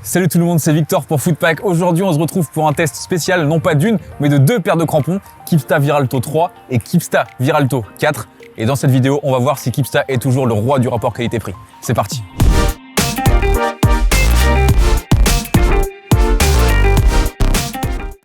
Salut tout le monde, c'est Victor pour Footpack. Aujourd'hui, on se retrouve pour un test spécial, non pas d'une, mais de deux paires de crampons, Kipsta Viralto 3 et Kipsta Viralto 4. Et dans cette vidéo, on va voir si Kipsta est toujours le roi du rapport qualité-prix. C'est parti.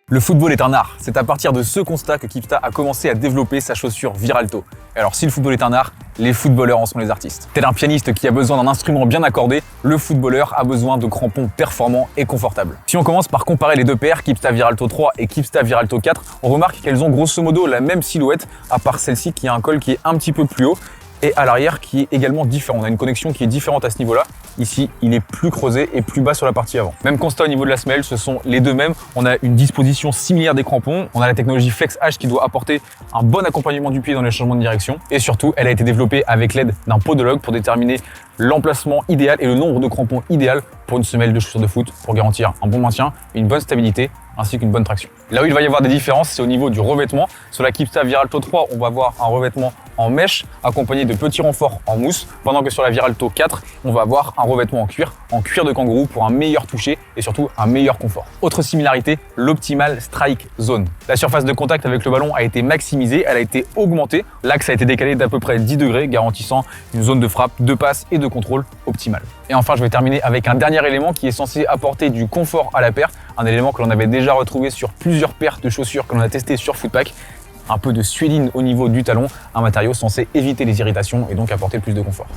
Le football est un art. C'est à partir de ce constat que Kipsta a commencé à développer sa chaussure Viralto. Et alors, si le football est un art, les footballeurs en sont les artistes. Tel un pianiste qui a besoin d'un instrument bien accordé, le footballeur a besoin de crampons performants et confortables. Si on commence par comparer les deux paires, Kipsta Viralto 3 et Kipsta Viralto 4, on remarque qu'elles ont grosso modo la même silhouette, à part celle-ci qui a un col qui est un petit peu plus haut et à l'arrière qui est également différent. On a une connexion qui est différente à ce niveau-là. Ici, il est plus creusé et plus bas sur la partie avant. Même constat au niveau de la semelle, ce sont les deux mêmes. On a une disposition similaire des crampons. On a la technologie Flex H qui doit apporter un bon accompagnement du pied dans les changements de direction. Et surtout, elle a été développée avec l'aide d'un podologue pour déterminer l'emplacement idéal et le nombre de crampons idéal pour une semelle de chaussures de foot pour garantir un bon maintien, une bonne stabilité ainsi qu'une bonne traction. Là où il va y avoir des différences, c'est au niveau du revêtement. Sur la Kipsta Viralto 3, on va avoir un revêtement en mèche accompagné de petits renforts en mousse, pendant que sur la Viralto 4, on va avoir un revêtement en cuir de kangourou pour un meilleur toucher et surtout un meilleur confort. Autre similarité, l'Optimal Strike Zone. La surface de contact avec le ballon a été maximisée, elle a été augmentée. L'axe a été décalé d'à peu près 10 degrés, garantissant une zone de frappe, de passe et de contrôle optimale. Et enfin, je vais terminer avec un dernier élément qui est censé apporter du confort à la paire, un élément que l'on avait déjà retrouvé sur plusieurs paires de chaussures que l'on a testé sur Footpack. Un peu de suéline au niveau du talon, un matériau censé éviter les irritations et donc apporter plus de confort.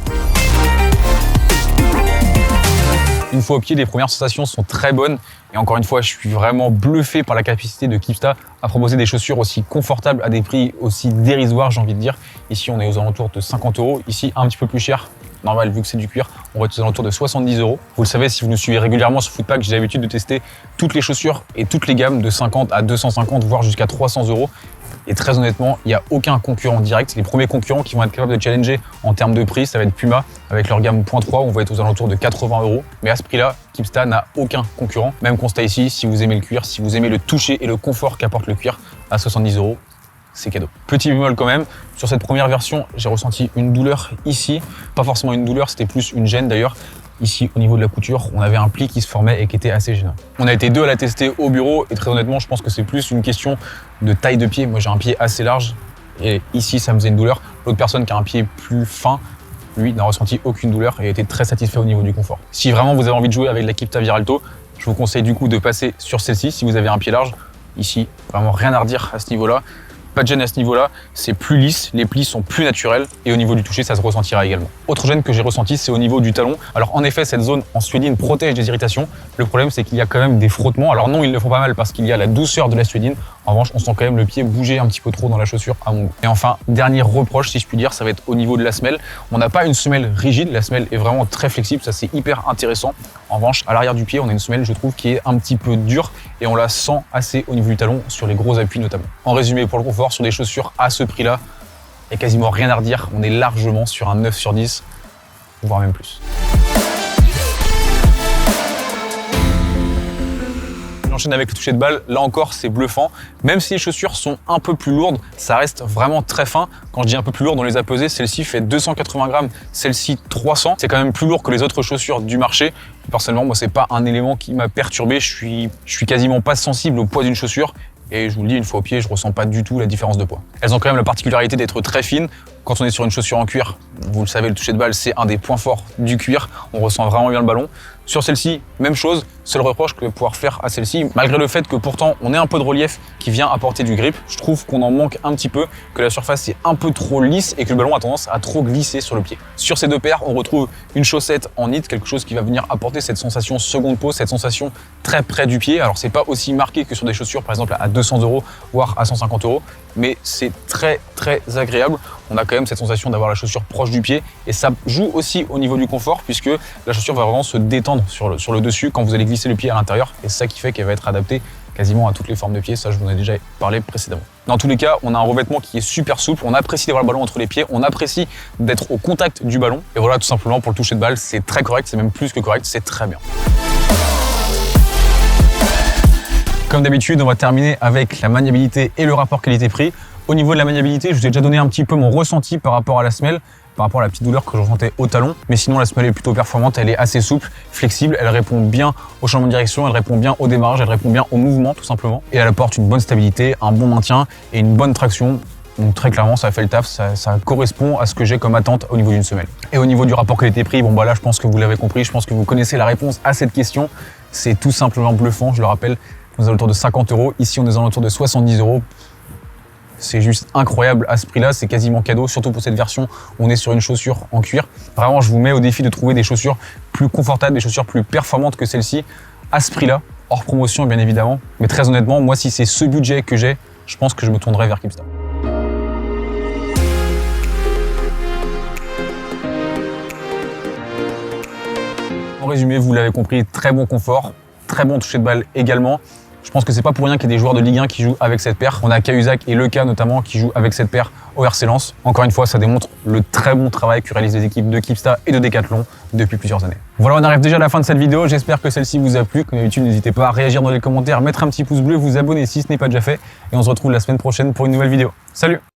Une fois au pied, les premières sensations sont très bonnes et encore une fois, je suis vraiment bluffé par la capacité de Kipsta à proposer des chaussures aussi confortables à des prix aussi dérisoires, j'ai envie de dire. Ici, on est aux alentours de 50 €, ici un petit peu plus cher. Normal, vu que c'est du cuir, on va être aux alentours de 70 €. Vous le savez, si vous nous suivez régulièrement sur Footpack, j'ai l'habitude de tester toutes les chaussures et toutes les gammes de 50 à 250, voire jusqu'à 300 €. Et très honnêtement, il n'y a aucun concurrent direct. Les premiers concurrents qui vont être capables de challenger en termes de prix, ça va être Puma avec leur gamme .3, on va être aux alentours de 80 €. Mais à ce prix-là, Kipsta n'a aucun concurrent. Même constat ici, si vous aimez le cuir, si vous aimez le toucher et le confort qu'apporte le cuir, à 70 €, c'est cadeau. Petit bémol quand même, sur cette première version, j'ai ressenti une douleur ici. Pas forcément une douleur, c'était plus une gêne d'ailleurs. Ici, au niveau de la couture, on avait un pli qui se formait et qui était assez gênant. On a été deux à la tester au bureau et très honnêtement, je pense que c'est plus une question de taille de pied. Moi, j'ai un pied assez large et ici, ça me faisait une douleur. L'autre personne qui a un pied plus fin, lui, n'a ressenti aucune douleur et a été très satisfait au niveau du confort. Si vraiment vous avez envie de jouer avec la Kipsta Viralto, je vous conseille du coup de passer sur celle-ci si vous avez un pied large. Ici, vraiment rien à redire à ce niveau-là. Pas de gêne à ce niveau-là, c'est plus lisse, les plis sont plus naturels et au niveau du toucher, ça se ressentira également. Autre gêne que j'ai ressenti, c'est au niveau du talon. Alors en effet, cette zone en suédine protège des irritations. Le problème, c'est qu'il y a quand même des frottements. Alors non, ils le font pas mal parce qu'il y a la douceur de la suédine. En revanche, on sent quand même le pied bouger un petit peu trop dans la chaussure à mon goût. Et enfin, dernier reproche, si je puis dire, ça va être au niveau de la semelle. On n'a pas une semelle rigide, la semelle est vraiment très flexible, ça c'est hyper intéressant. En revanche, à l'arrière du pied, on a une semelle, je trouve, qui est un petit peu dure et on la sent assez au niveau du talon, sur les gros appuis notamment. En résumé, pour le confort, sur des chaussures à ce prix-là, il n'y a quasiment rien à redire. On est largement sur un 9 sur 10, voire même plus. J'enchaîne avec le toucher de balle, là encore c'est bluffant. Même si les chaussures sont un peu plus lourdes, ça reste vraiment très fin. Quand je dis un peu plus lourd, on les a pesées, celle-ci fait 280 grammes, celle-ci 300. C'est quand même plus lourd que les autres chaussures du marché. Personnellement, moi c'est pas un élément qui m'a perturbé, je suis quasiment pas sensible au poids d'une chaussure. Et je vous le dis, une fois au pied, je ressens pas du tout la différence de poids. Elles ont quand même la particularité d'être très fines. Quand on est sur une chaussure en cuir, vous le savez, le toucher de balle, c'est un des points forts du cuir. On ressent vraiment bien le ballon. Sur celle-ci, même chose. Seul reproche que je vais pouvoir faire à celle-ci, malgré le fait que pourtant on ait un peu de relief qui vient apporter du grip, je trouve qu'on en manque un petit peu, que la surface est un peu trop lisse et que le ballon a tendance à trop glisser sur le pied. Sur ces deux paires, on retrouve une chaussette en knit, quelque chose qui va venir apporter cette sensation seconde peau, cette sensation très près du pied. Alors c'est pas aussi marqué que sur des chaussures par exemple à 200 €, voire à 150 €, mais c'est très agréable. On a quand même cette sensation d'avoir la chaussure proche du pied et ça joue aussi au niveau du confort puisque la chaussure va vraiment se détendre sur le dessus quand vous allez glisser le pied à l'intérieur et c'est ça qui fait qu'elle va être adaptée quasiment à toutes les formes de pieds, ça je vous en ai déjà parlé précédemment. Dans tous les cas, on a un revêtement qui est super souple, on apprécie d'avoir le ballon entre les pieds, on apprécie d'être au contact du ballon et voilà, tout simplement pour le toucher de balle, c'est très correct, c'est même plus que correct, c'est très bien. Comme d'habitude, on va terminer avec la maniabilité et le rapport qualité-prix. Au niveau de la maniabilité, je vous ai déjà donné un petit peu mon ressenti par rapport à la semelle. par rapport à la petite douleur que je ressentais au talon. Mais sinon, la semelle est plutôt performante, elle est assez souple, flexible, elle répond bien au changement de direction, elle répond bien au démarrage, elle répond bien au mouvement tout simplement. Et elle apporte une bonne stabilité, un bon maintien et une bonne traction. Donc très clairement, ça fait le taf, ça correspond à ce que j'ai comme attente au niveau d'une semelle. Et au niveau du rapport qualité-prix, bon bah là je pense que vous l'avez compris, je pense que vous connaissez la réponse à cette question. C'est tout simplement bluffant, je le rappelle, on est autour de 50 €, ici on est autour de 70 €. C'est juste incroyable à ce prix-là, c'est quasiment cadeau, surtout pour cette version où on est sur une chaussure en cuir. Vraiment, je vous mets au défi de trouver des chaussures plus confortables, des chaussures plus performantes que celle-ci, à ce prix-là, hors promotion bien évidemment. Mais très honnêtement, moi si c'est ce budget que j'ai, je pense que je me tournerai vers Keepstar. En résumé, vous l'avez compris, très bon confort, très bon toucher de balle également. Je pense que c'est pas pour rien qu'il y a des joueurs de Ligue 1 qui jouent avec cette paire. On a Cahuzac et Lecas notamment qui jouent avec cette paire au RC Lens. Encore une fois, ça démontre le très bon travail que réalisent les équipes de Keepstar et de Decathlon depuis plusieurs années. Voilà, on arrive déjà à la fin de cette vidéo. J'espère que celle-ci vous a plu. Comme d'habitude, n'hésitez pas à réagir dans les commentaires, mettre un petit pouce bleu, vous abonner si ce n'est pas déjà fait. Et on se retrouve la semaine prochaine pour une nouvelle vidéo. Salut!